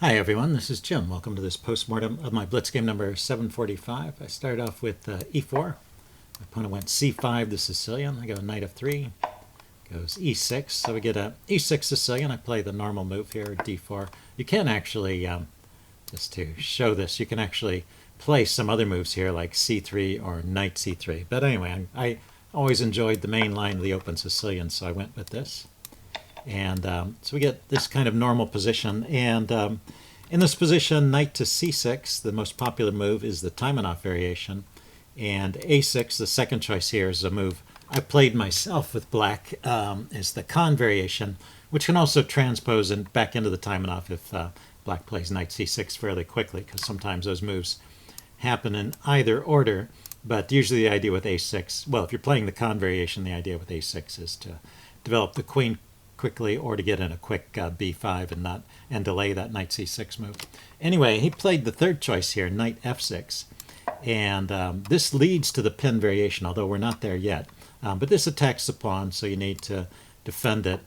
Hi everyone, this is Jim. Welcome to this postmortem of my Blitz game number 745. I started off with e4. My opponent went c5, the Sicilian. I go knight f3, goes e6. So we get a e6 Sicilian. I play the normal move here, d4. You can actually, just to show this, you can actually play some other moves here like c3 or knight c3. But anyway, I always enjoyed the main line of the open Sicilian, so I went with this. And so we get this kind of normal position. And in this position, knight to c6, the most popular move is the Taimanov variation. And a6, the second choice here, is a move I played myself with black, is the Khan variation, which can also transpose back into the Taimanov if black plays knight c6 fairly quickly, because sometimes those moves happen in either order. But usually the idea with a6, well, if you're playing the Khan variation, the idea with a6 is to develop the queen quickly or to get in a quick b5 and delay that knight c6 move. Anyway, he played the third choice here, knight f6. And this leads to the pin variation, although we're not there yet. But this attacks the pawn, so you need to defend it.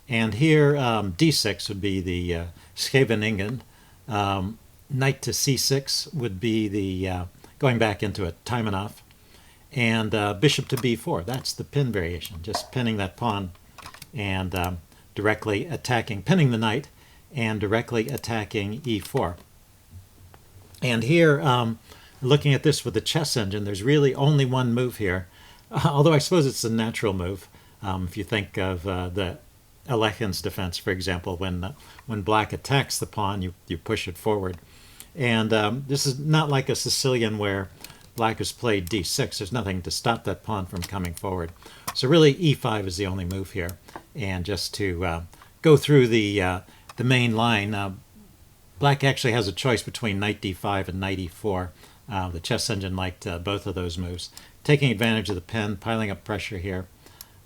And here, d6 would be the Scheveningen. Knight to c6 would be the going back into a Taimanov. And bishop to b4, that's the pin variation, just pinning that pawn and directly attacking, pinning the knight, and directly attacking e4. And here, looking at this with the chess engine, there's really only one move here, although I suppose it's a natural move. If you think of the Alechin's defense, for example, when black attacks the pawn, you push it forward. And this is not like a Sicilian where black has played d6. There's nothing to stop that pawn from coming forward. So really e5 is the only move here. And just to go through the main line, black actually has a choice between knight d5 and knight e4. The chess engine liked both of those moves. Taking advantage of the pin, piling up pressure here.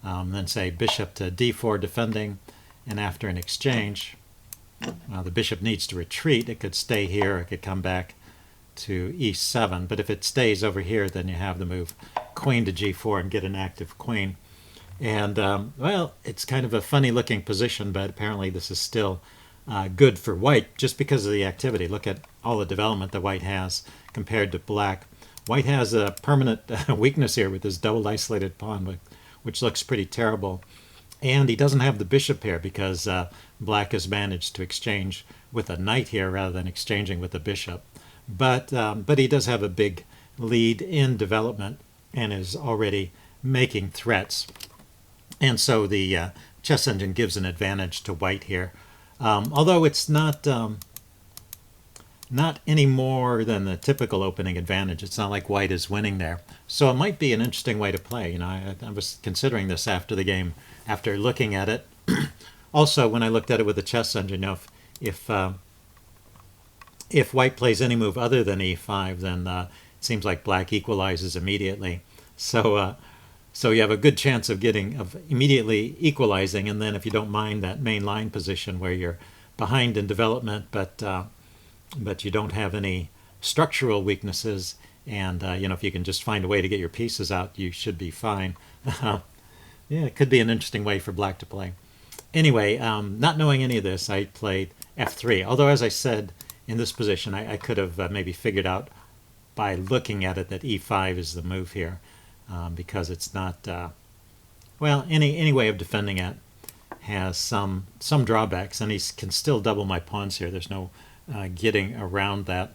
Then say bishop to d4 defending, and after an exchange, the bishop needs to retreat. It could stay here, it could come back to e7, but if it stays over here, then you have the move queen to g4 and get an active queen. And well, it's kind of a funny looking position, but apparently this is still good for white just because of the activity. Look at all the development that white has compared to black. White has a permanent weakness here with this double isolated pawn, which looks pretty terrible. And he doesn't have the bishop here because black has managed to exchange with a knight here rather than exchanging with the bishop. But he does have a big lead in development and is already making threats. And so the chess engine gives an advantage to white here. Although it's not any more than the typical opening advantage. It's not like white is winning there. So it might be an interesting way to play. You know, I was considering this after the game, after looking at it. Also, when I looked at it with the chess engine, you know, if white plays any move other than e5, then it seems like black equalizes immediately. So you have a good chance of immediately equalizing, and then if you don't mind that main line position where you're behind in development, but you don't have any structural weaknesses, and you know, if you can just find a way to get your pieces out, you should be fine. Yeah, it could be an interesting way for black to play. Anyway, not knowing any of this, I played f3. Although, as I said, in this position, I could have maybe figured out by looking at it that e5 is the move here, because it's not, well, any way of defending it has some drawbacks, and he can still double my pawns here. There's no getting around that.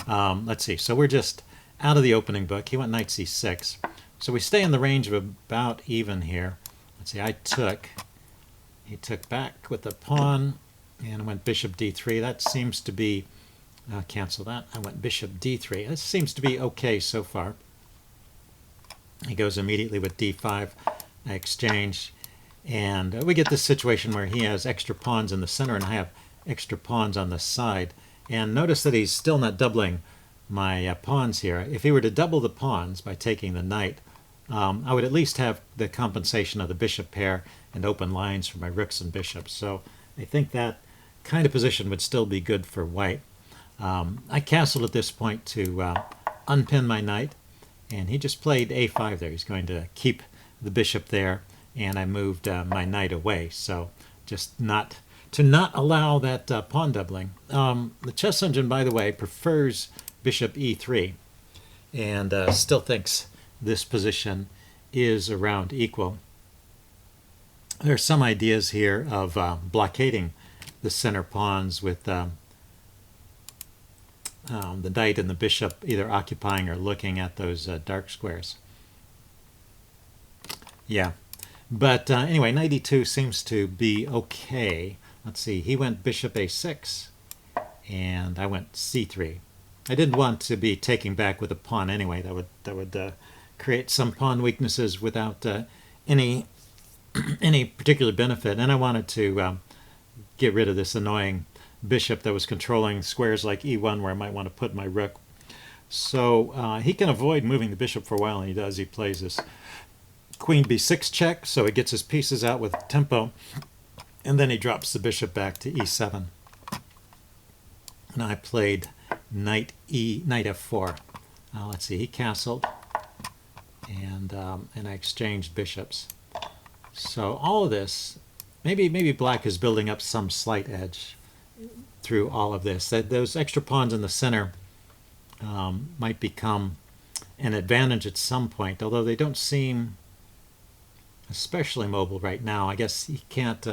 Let's see, so we're just out of the opening book. He went knight c6. So we stay in the range of about even here. Let's see, he took back with the pawn and went bishop d3. That seems to be, cancel that. I went bishop d3. This seems to be okay so far. He goes immediately with d5, I exchange, and we get this situation where he has extra pawns in the center and I have extra pawns on the side. And notice that he's still not doubling my pawns here. If he were to double the pawns by taking the knight, I would at least have the compensation of the bishop pair and open lines for my rooks and bishops. So I think that kind of position would still be good for white. I castled at this point to unpin my knight, and he just played a5 there. He's going to keep the bishop there, and I moved my knight away. So just not to not allow that pawn doubling. The chess engine, by the way, prefers bishop e3 and still thinks this position is around equal. There are some ideas here of blockading the center pawns with the knight and the bishop either occupying or looking at those dark squares. Yeah, but anyway, knight e2 seems to be okay. Let's see, he went bishop a6, and I went c3. I didn't want to be taking back with a pawn anyway. That would create some pawn weaknesses without any particular benefit, and I wanted to get rid of this annoying bishop that was controlling squares like e1 where I might want to put my rook. So he can avoid moving the bishop for a while, and he does. He plays this queen b6 check, so he gets his pieces out with tempo, and then he drops the bishop back to e7. And I played knight f4. Let's see, he castled, and I exchanged bishops. So all of this, maybe black is building up some slight edge through all of this. That those extra pawns in the center might become an advantage at some point, although they don't seem especially mobile right now. I guess he can't,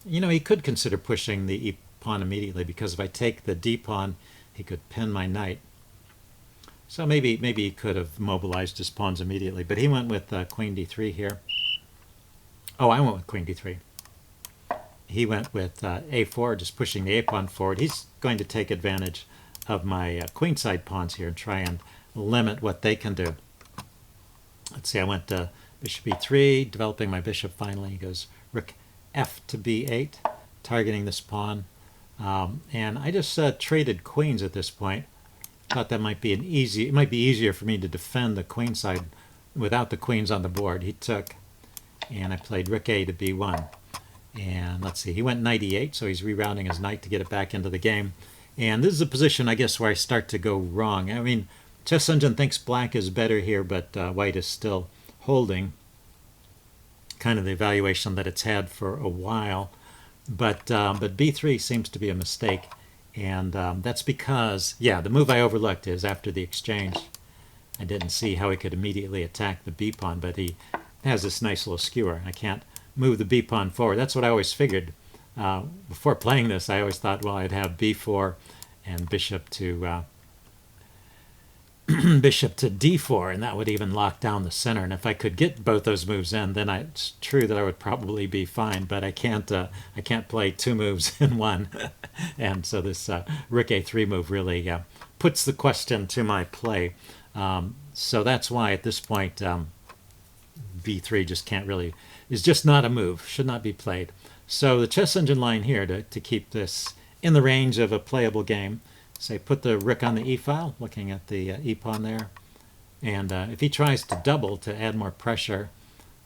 he could consider pushing the e pawn immediately, because if I take the d pawn, he could pin my knight. So maybe he could have mobilized his pawns immediately, but he went with queen d3 here. Oh, I went with queen d3. He went with a4, just pushing the a pawn forward. He's going to take advantage of my queenside pawns here and try and limit what they can do. Let's see, I went bishop e3, developing my bishop finally. He goes rook f to b8, targeting this pawn. And I just traded queens at this point. Thought that might be it might be easier for me to defend the queen side without the queens on the board. He took, and I played rook a to b1. And let's see, he went knight e8, so he's rerouting his knight to get it back into the game. And this is a position, I guess, where I start to go wrong. I mean, chess engine thinks black is better here, but white is still holding kind of the evaluation that it's had for a while. But b3 seems to be a mistake, and that's because, yeah, the move I overlooked is after the exchange. I didn't see how he could immediately attack the b pawn, but he has this nice little skewer. I can't move the b pawn forward. That's what I always figured. Before playing this, I always thought, well, I'd have b4 and bishop to bishop to d4, and that would even lock down the center. And if I could get both those moves in, then it's true that I would probably be fine. But I can't play two moves in one, and so this rook a3 move really puts the question to my play. So that's why at this point b3 just can't really, is just not a move, should not be played. So the chess engine line here to keep this in the range of a playable game, say put the rook on the e file, looking at the e pawn there, and if he tries to double to add more pressure,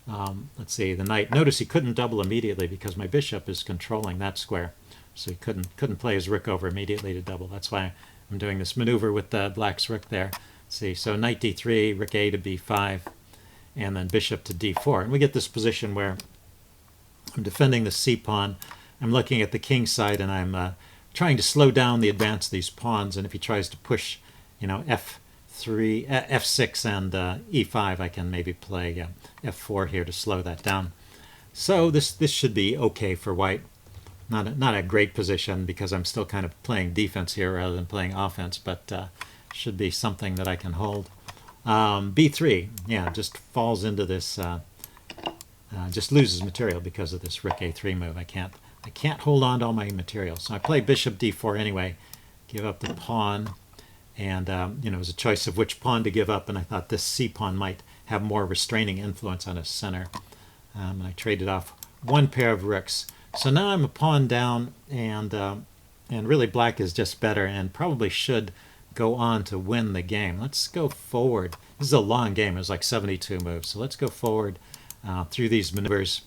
let's see, the knight, notice he couldn't double immediately because my bishop is controlling that square, so he couldn't play his rook over immediately to double. That's why I'm doing this maneuver with the black's rook there. See, so knight d3, rook a to b5, and then bishop to d4, and we get this position where I'm defending the c pawn, I'm looking at the king side, and I'm trying to slow down the advance of these pawns, and if he tries to push, f3, f6 and e5, I can maybe play f4 here to slow that down. So this should be okay for white. Not a great position because I'm still kind of playing defense here rather than playing offense, but should be something that I can hold. b3, yeah, just falls into this, just loses material because of this rook a3 move. I can't hold on to all my material. So I play bishop d4 anyway, give up the pawn, and it was a choice of which pawn to give up, and I thought this c pawn might have more restraining influence on his center. And I traded off one pair of rooks. So now I'm a pawn down, and really black is just better and probably should go on to win the game. Let's go forward. This is a long game. It was like 72 moves. So let's go forward through these maneuvers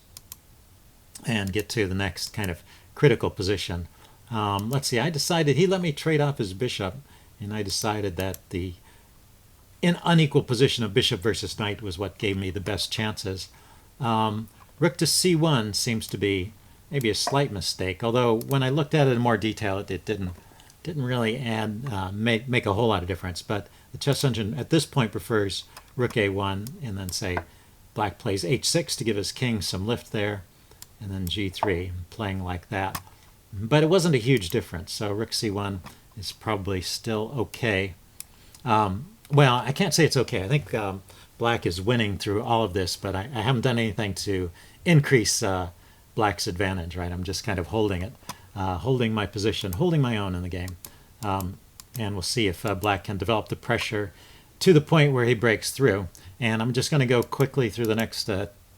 and get to the next kind of critical position. Let's see, I decided, he let me trade off his bishop, and I decided that the unequal position of bishop versus knight was what gave me the best chances. Rook to c1 seems to be maybe a slight mistake. Although when I looked at it in more detail, it didn't really add make a whole lot of difference. But the chess engine at this point prefers rook a1, and then say black plays h6 to give his king some lift there, and then g3, playing like that. But it wasn't a huge difference, so rook c1 is probably still okay. Well, I can't say it's okay. I think black is winning through all of this, but I haven't done anything to increase black's advantage, right? I'm just kind of holding it, holding my position, holding my own in the game. And we'll see if black can develop the pressure to the point where he breaks through. And I'm just going to go quickly through the next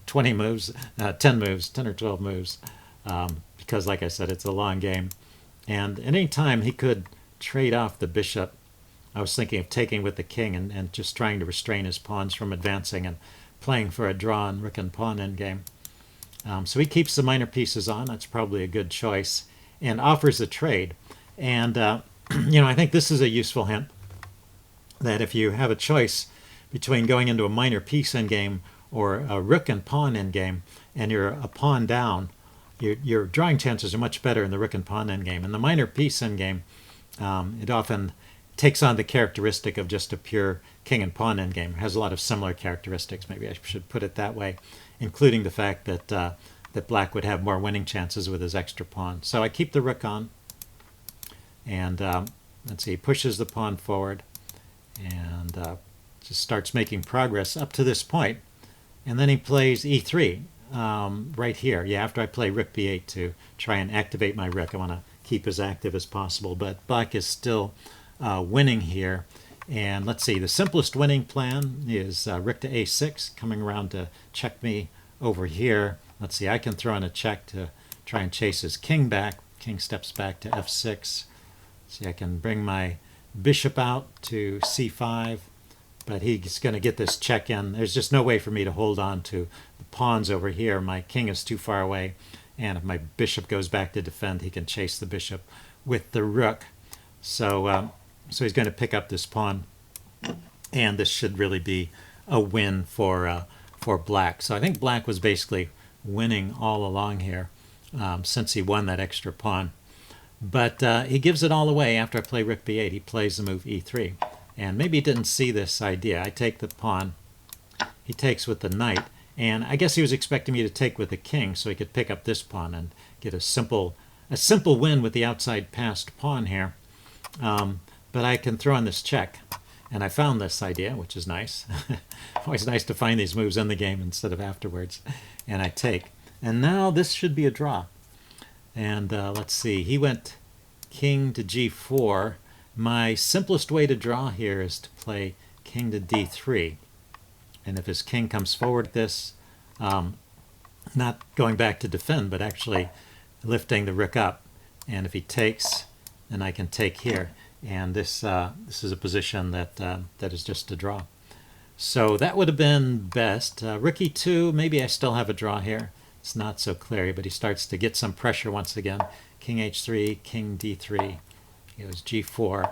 20 moves, 10 moves, 10 or 12 moves, because like I said, it's a long game. And at any time he could trade off the bishop. I was thinking of taking with the king and just trying to restrain his pawns from advancing and playing for a draw on rook and pawn endgame. So he keeps the minor pieces on. That's probably a good choice, and offers a trade. And I think this is a useful hint that if you have a choice between going into a minor piece endgame or a rook and pawn endgame, and you're a pawn down, your drawing chances are much better in the rook and pawn endgame. In the minor piece endgame, it often takes on the characteristic of just a pure king and pawn endgame. It has a lot of similar characteristics, maybe I should put it that way, including the fact that that black would have more winning chances with his extra pawn. So I keep the rook on, and let's see, he pushes the pawn forward, and just starts making progress up to this point. And then he plays e3 right here. Yeah, after I play rook b8 to try and activate my rook. I want to keep as active as possible, but black is still winning here. And let's see, the simplest winning plan is rook to a6, coming around to check me over here. Let's see, I can throw in a check to try and chase his king back. King steps back to f6. See, I can bring my bishop out to c5, but he's going to get this check in. There's just no way for me to hold on to the pawns over here. My king is too far away, and if my bishop goes back to defend, he can chase the bishop with the rook. So he's going to pick up this pawn, and this should really be a win for black. So I think black was basically winning all along here since he won that extra pawn. But he gives it all away after I play rook b8. He plays the move e3. And maybe he didn't see this idea. I take the pawn. He takes with the knight. And I guess he was expecting me to take with the king so he could pick up this pawn and get a simple win with the outside passed pawn here. But I can throw in this check. And I found this idea, which is nice. Always nice to find these moves in the game instead of afterwards. And I take. And now this should be a draw. And let's see, he went king to g4. My simplest way to draw here is to play king to d3. And if his king comes forward with this, not going back to defend, but actually lifting the rook up. And if he takes, then I can take here. And this is a position that is just a draw. So that would have been best. Rook e2, maybe I still have a draw here. It's not so clear, but he starts to get some pressure once again. King h3, king d3. He goes g4.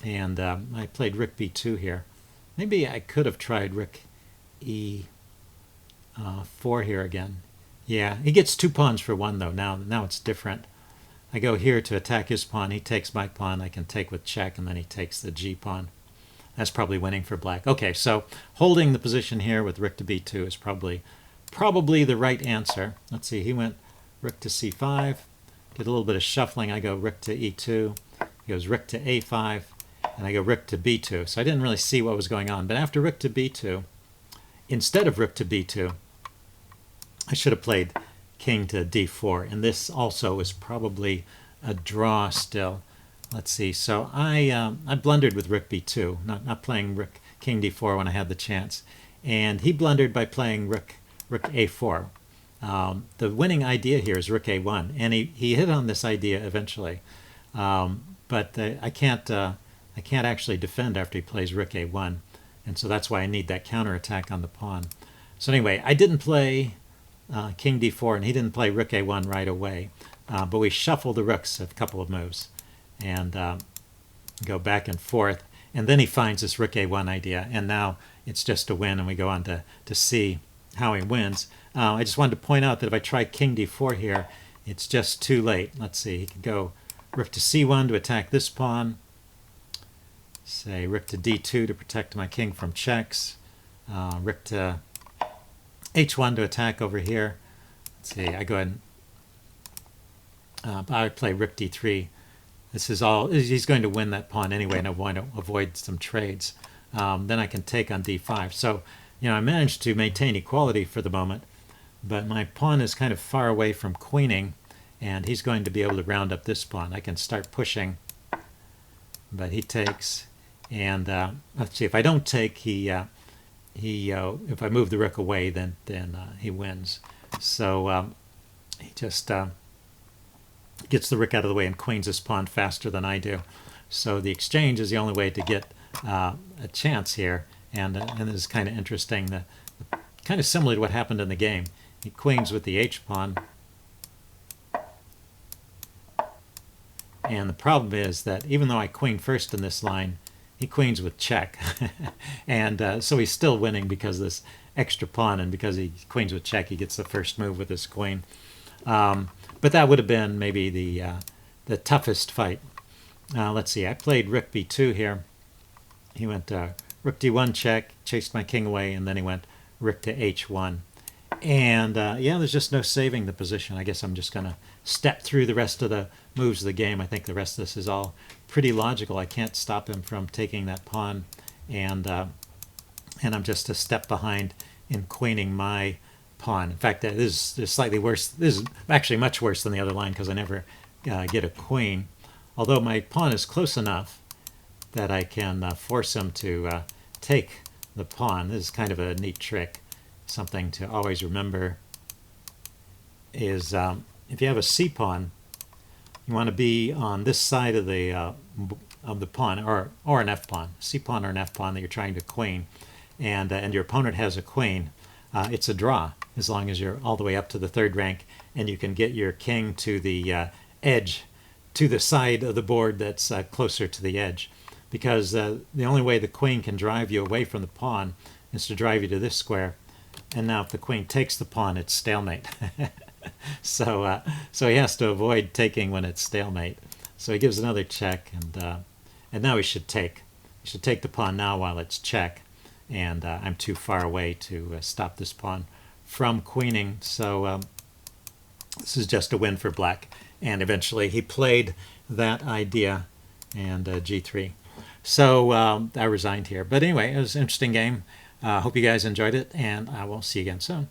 And I played rook b2 here. Maybe I could have tried rook e4 here again. Yeah, he gets 2 pawns for 1 though. Now it's different. I go here to attack his pawn. He takes my pawn. I can take with check, and then he takes the g pawn. That's probably winning for black. Okay, so holding the position here with rook to b2 is probably the right answer. Let's see, he went rook to c5, did a little bit of shuffling. I go rook to e2, he goes rook to a5, and I go rook to b2. So I didn't really see what was going on. But after rook to b2, instead of rook to b2, I should have played king to d4. And this also is probably a draw still. Let's see, so I blundered with rook b2, not playing rook king d4 when I had the chance. And he blundered by playing rook a4. The winning idea here is rook a1, and he hit on this idea eventually. But I can't actually defend after he plays rook a1, and so that's why I need that counterattack on the pawn. So anyway, I didn't play king d4, and he didn't play rook a1 right away, but we shuffle the rooks a couple of moves and go back and forth, and then he finds this rook a1 idea, and now it's just a win, and we go on to see how he wins. I just wanted to point out that if I try king d4 here, it's just too late. Let's see, he could go rook to c1 to attack this pawn, say rook to d2 to protect my king from checks, rook to h1 to attack over here. Let's see, I go ahead and I play rook d3. This is all, he's going to win that pawn anyway, and I want to avoid some trades. Then I can take on d5. So, I managed to maintain equality for the moment, but my pawn is kind of far away from queening, and he's going to be able to round up this pawn. I can start pushing, but he takes, and let's see, if I don't take, if I move the rook away, then he wins. So he just gets the rook out of the way and queens his pawn faster than I do. So the exchange is the only way to get a chance here, and this is kind of interesting. Kind of similar to what happened in the game. He queens with the h-pawn, and the problem is that even though I queen first in this line, he queens with check, and so he's still winning because of this extra pawn, and because he queens with check, he gets the first move with his queen. But that would have been maybe the toughest fight. Let's see, I played rook b2 here. He went rook d1 check, chased my king away, and then he went rook to h1. And yeah, there's just no saving the position. I guess I'm just going to step through the rest of the moves of the game. I think the rest of this is all pretty logical. I can't stop him from taking that pawn, and I'm just a step behind in queening my pawn. In fact, this is slightly worse. This is actually much worse than the other line because I never get a queen. Although my pawn is close enough that I can force him to take the pawn. This is kind of a neat trick. Something to always remember is if you have a c-pawn, you want to be on this side of the pawn, or an f-pawn, c-pawn or an f-pawn that you're trying to queen, and your opponent has a queen. It's a draw as long as you're all the way up to the third rank, and you can get your king to the edge, to the side of the board that's closer to the edge, because the only way the queen can drive you away from the pawn is to drive you to this square. And now if the queen takes the pawn, it's stalemate. So he has to avoid taking when it's stalemate. So he gives another check, and now he should take. He should take the pawn now while it's check, and I'm too far away to stop this pawn from queening. So this is just a win for black. And eventually he played that idea, and g3. So I resigned here. But anyway, it was an interesting game. Hope you guys enjoyed it, and I will see you again soon.